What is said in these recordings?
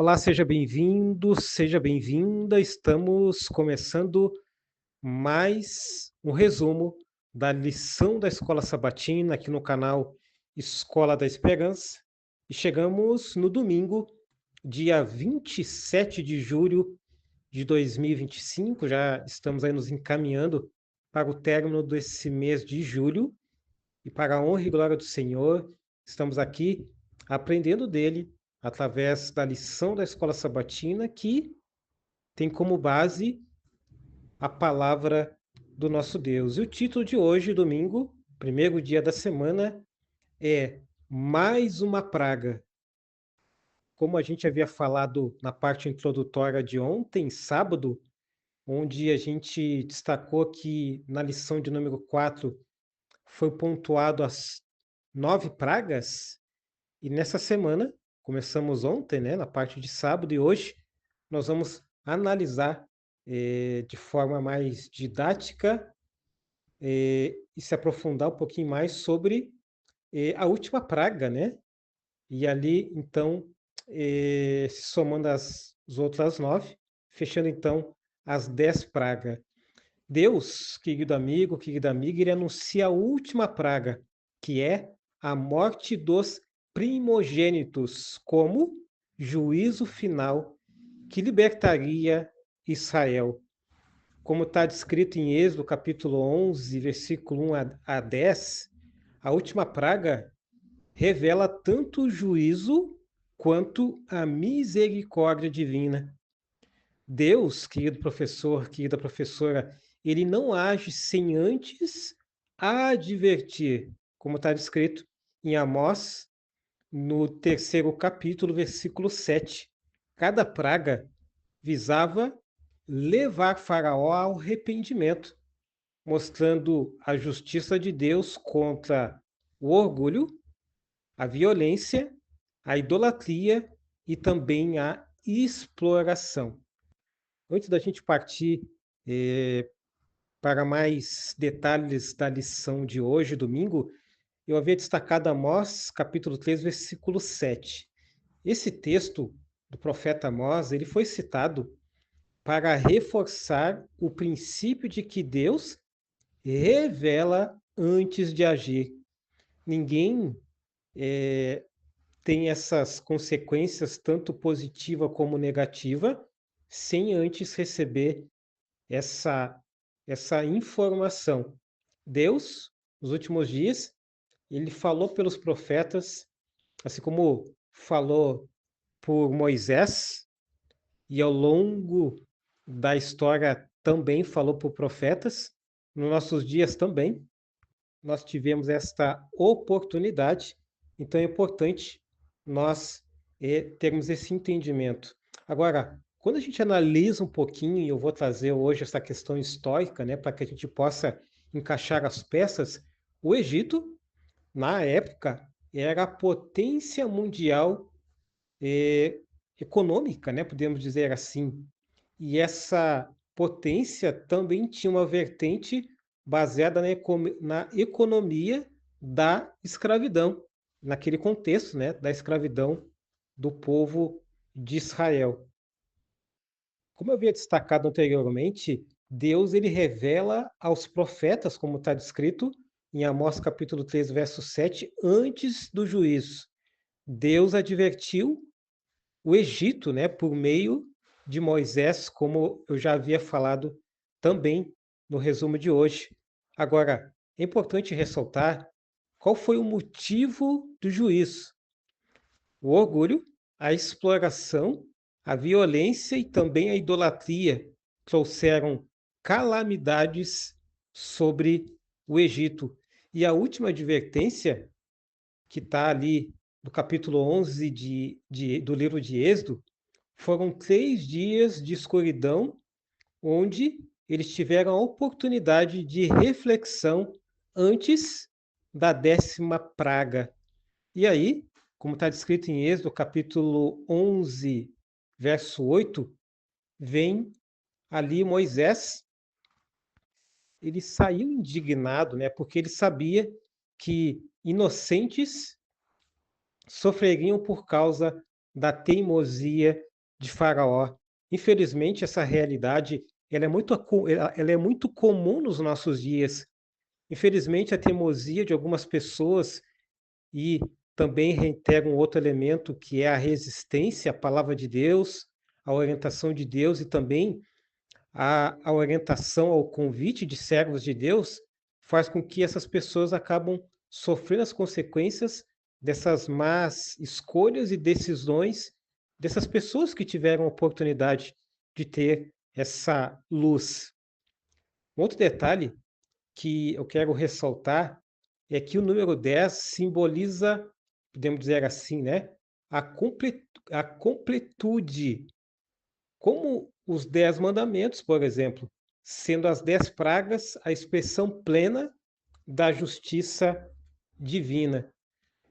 Olá, seja bem-vindo, seja bem-vinda. Estamos começando mais um resumo da lição da Escola Sabatina aqui no canal Escola da Esperança. E chegamos no domingo, dia 27 de julho de 2025. Já estamos aí nos encaminhando para o término desse mês de julho. E para a honra e glória do Senhor, estamos aqui aprendendo dele através da lição da Escola Sabatina, que tem como base a palavra do nosso Deus. E o título de hoje, domingo, primeiro dia da semana, é Mais uma Praga. Como a gente havia falado na parte introdutória de ontem, sábado, onde a gente destacou que na lição de número 4 foi pontuado as 9 pragas. E nessa semana, começamos ontem, né, na parte de sábado, e hoje nós vamos analisar de forma mais didática e se aprofundar um pouquinho mais sobre a última praga, né? E ali, então, se somando as outras 9, fechando então as 10 pragas. Deus, querido amigo, querida amiga, ele anuncia a última praga, que é a morte dos primogênitos, como juízo final que libertaria Israel. Como está descrito em Êxodo, capítulo 11, versículo 1 a 10, a última praga revela tanto o juízo quanto a misericórdia divina. Deus, querido professor, querida professora, ele não age sem antes advertir, como está descrito em Amós, no terceiro capítulo, versículo 7. Cada praga visava levar Faraó ao arrependimento, mostrando a justiça de Deus contra o orgulho, a violência, a idolatria e também a exploração. Antes da gente partir para mais detalhes da lição de hoje, domingo, eu havia destacado Amós, capítulo 3, versículo 7. Esse texto do profeta Amós, ele foi citado para reforçar o princípio de que Deus revela antes de agir. Ninguém tem essas consequências, tanto positiva como negativa, sem antes receber essa, essa informação. Deus, nos últimos dias, ele falou pelos profetas, assim como falou por Moisés, e ao longo da história também falou por profetas, nos nossos dias também, nós tivemos esta oportunidade, então é importante nós termos esse entendimento. Agora, quando a gente analisa um pouquinho, e eu vou trazer hoje essa questão histórica, né, para que a gente possa encaixar as peças, o Egito, na época, era a potência mundial econômica, né, podemos dizer assim. E essa potência também tinha uma vertente baseada na economia da escravidão, naquele contexto, né, da escravidão do povo de Israel. Como eu havia destacado anteriormente, Deus ele revela aos profetas, como está descrito em Amós capítulo 3, verso 7, antes do juízo. Deus advertiu o Egito, né, por meio de Moisés, como eu já havia falado também no resumo de hoje. Agora, é importante ressaltar qual foi o motivo do juízo: o orgulho, a exploração, a violência e também a idolatria trouxeram calamidades sobre o Egito. E a última advertência, que está ali no capítulo 11 do livro de Êxodo, foram 3 dias de escuridão, onde eles tiveram a oportunidade de reflexão antes da 10ª praga. E aí, como está descrito em Êxodo, capítulo 11, verso 8, vem ali Moisés, ele saiu indignado, né, porque ele sabia que inocentes sofreriam por causa da teimosia de Faraó. Infelizmente, essa realidade ela é muito comum nos nossos dias. Infelizmente, a teimosia de algumas pessoas e também reitero um outro elemento que é a resistência à palavra de Deus, à orientação de Deus e também a orientação ao convite de servos de Deus, faz com que essas pessoas acabam sofrendo as consequências dessas más escolhas e decisões dessas pessoas que tiveram a oportunidade de ter essa luz. Um outro detalhe que eu quero ressaltar é que o número 10 simboliza, podemos dizer assim, né, a completude, como os 10 mandamentos, por exemplo, sendo as 10 pragas a expressão plena da justiça divina.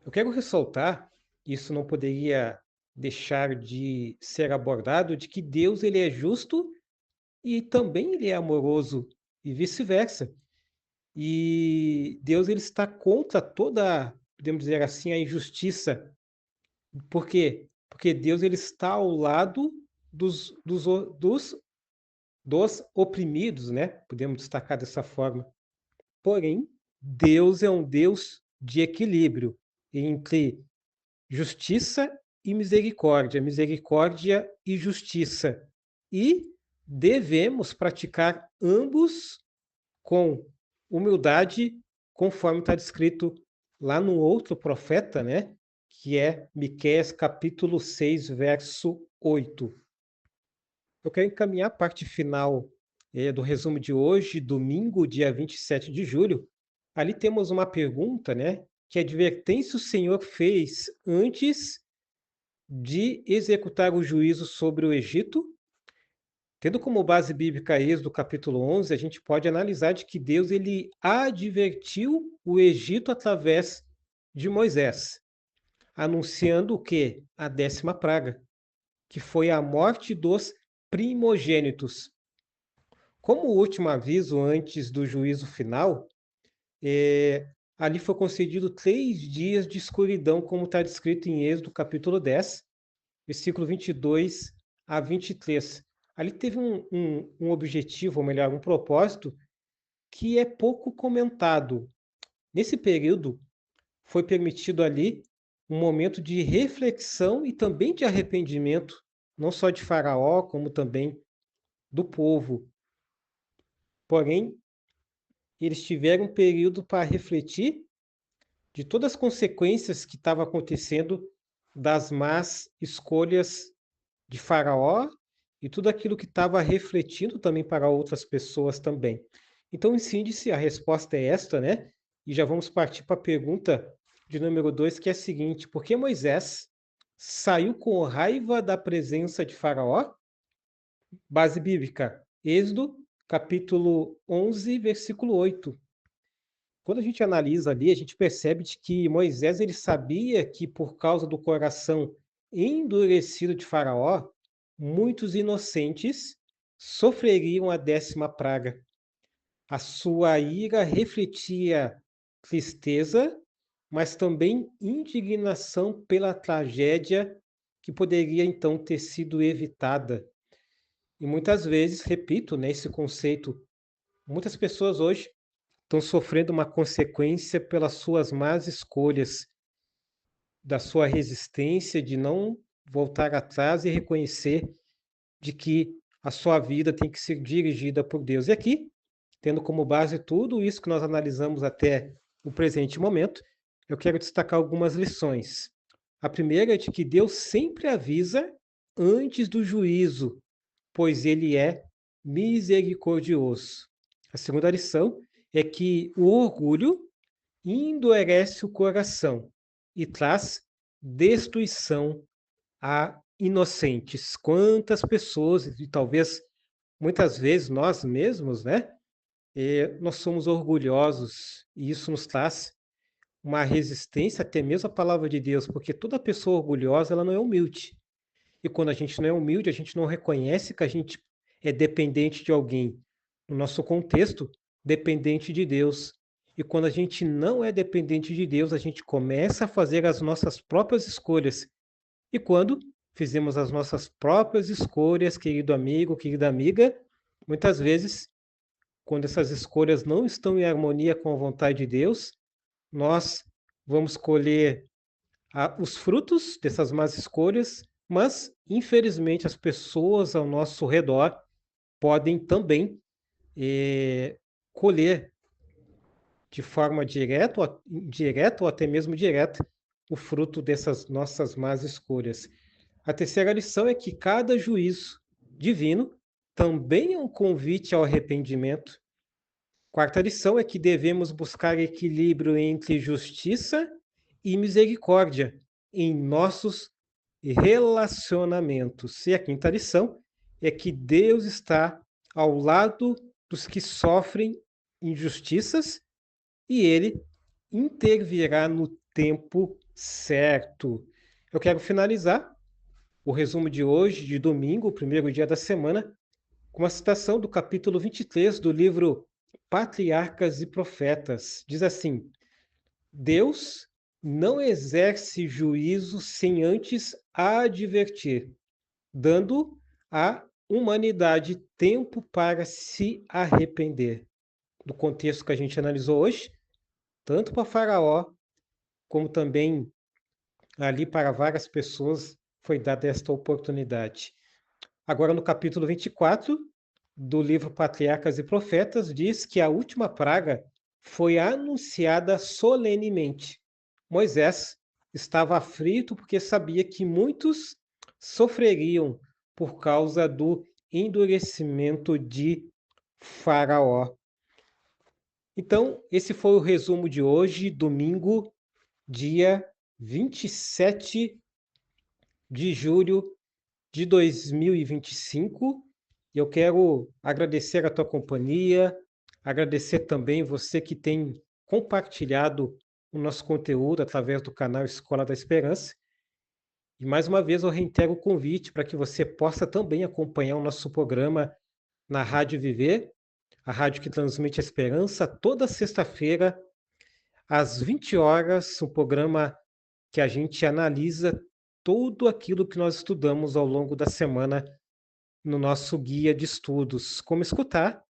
Eu quero ressaltar, isso não poderia deixar de ser abordado, de que Deus ele é justo e também ele é amoroso e vice-versa. E Deus ele está contra toda, podemos dizer assim, a injustiça. Por quê? Porque Deus ele está ao lado dos oprimidos, né? Podemos destacar dessa forma. Porém, Deus é um Deus de equilíbrio entre justiça e misericórdia e justiça. E devemos praticar ambos com humildade, conforme está descrito lá no outro profeta, né? Que é Miqueias capítulo 6, verso 8. Eu quero encaminhar a parte final do resumo de hoje, domingo, dia 27 de julho. Ali temos uma pergunta, né? Que advertência o Senhor fez antes de executar o juízo sobre o Egito? Tendo como base bíblica Êxodo capítulo 11, a gente pode analisar de que Deus ele advertiu o Egito através de Moisés, anunciando o quê? A 10ª praga, que foi a morte dos primogênitos. Como último aviso antes do juízo final, ali foi concedido 3 dias de escuridão, como está descrito em Êxodo capítulo 10, versículo 22 a 23. Ali teve um objetivo, ou melhor, um propósito, que é pouco comentado. Nesse período, foi permitido ali um momento de reflexão e também de arrependimento, não só de Faraó, como também do povo. Porém, eles tiveram um período para refletir de todas as consequências que estavam acontecendo das más escolhas de Faraó e tudo aquilo que estava refletindo também para outras pessoas também. Então, em síntese, a resposta é esta, né? E já vamos partir para a pergunta de número 2, que é a seguinte: por que Moisés saiu com raiva da presença de Faraó? Base bíblica, Êxodo, capítulo 11, versículo 8. Quando a gente analisa ali, a gente percebe de que Moisés ele sabia que por causa do coração endurecido de Faraó, muitos inocentes sofreriam a 10ª praga. A sua ira refletia tristeza, mas também indignação pela tragédia que poderia então ter sido evitada. E muitas vezes, repito, né, esse conceito, muitas pessoas hoje estão sofrendo uma consequência pelas suas más escolhas, da sua resistência de não voltar atrás e reconhecer de que a sua vida tem que ser dirigida por Deus. E aqui, tendo como base tudo isso que nós analisamos até o presente momento, eu quero destacar algumas lições. A primeira é de que Deus sempre avisa antes do juízo, pois ele é misericordioso. A segunda lição é que o orgulho endurece o coração e traz destruição a inocentes. Quantas pessoas, e talvez muitas vezes nós mesmos, né? Nós somos orgulhosos e isso nos traz uma resistência até mesmo à palavra de Deus, porque toda pessoa orgulhosa ela não é humilde. E quando a gente não é humilde, a gente não reconhece que a gente é dependente de alguém. No nosso contexto, dependente de Deus. E quando a gente não é dependente de Deus, a gente começa a fazer as nossas próprias escolhas. E quando fizemos as nossas próprias escolhas, querido amigo, querida amiga. Muitas vezes, quando essas escolhas não estão em harmonia com a vontade de Deus, nós vamos colher os frutos dessas más escolhas, mas, infelizmente, as pessoas ao nosso redor podem também colher de forma direta ou até mesmo direta o fruto dessas nossas más escolhas. A terceira lição é que cada juízo divino também é um convite ao arrependimento. Quarta lição é que devemos buscar equilíbrio entre justiça e misericórdia em nossos relacionamentos. E a quinta lição é que Deus está ao lado dos que sofrem injustiças e ele intervirá no tempo certo. Eu quero finalizar o resumo de hoje, de domingo, o primeiro dia da semana, com uma citação do capítulo 23 do livro Patriarcas e Profetas. Diz assim: Deus não exerce juízo sem antes advertir, dando à humanidade tempo para se arrepender. No contexto que a gente analisou hoje, tanto para Faraó, como também ali para várias pessoas foi dada esta oportunidade. Agora, no capítulo 24 do livro Patriarcas e Profetas, diz que a última praga foi anunciada solenemente. Moisés estava aflito porque sabia que muitos sofreriam por causa do endurecimento de Faraó. Então, esse foi o resumo de hoje, domingo, dia 27 de julho de 2025. Eu quero agradecer a tua companhia, agradecer também você que tem compartilhado o nosso conteúdo através do canal Escola da Esperança. E mais uma vez eu reitero o convite para que você possa também acompanhar o nosso programa na Rádio Viver, a rádio que transmite a esperança, toda sexta-feira, às 20 horas, um programa que a gente analisa tudo aquilo que nós estudamos ao longo da semana no nosso guia de estudos. Como escutar?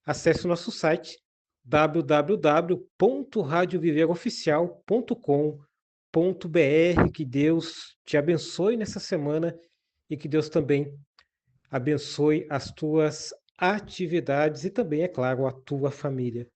Acesse o nosso site www.radioviveroficial.com.br. Que Deus te abençoe nessa semana e que Deus também abençoe as tuas atividades e também, é claro, a tua família.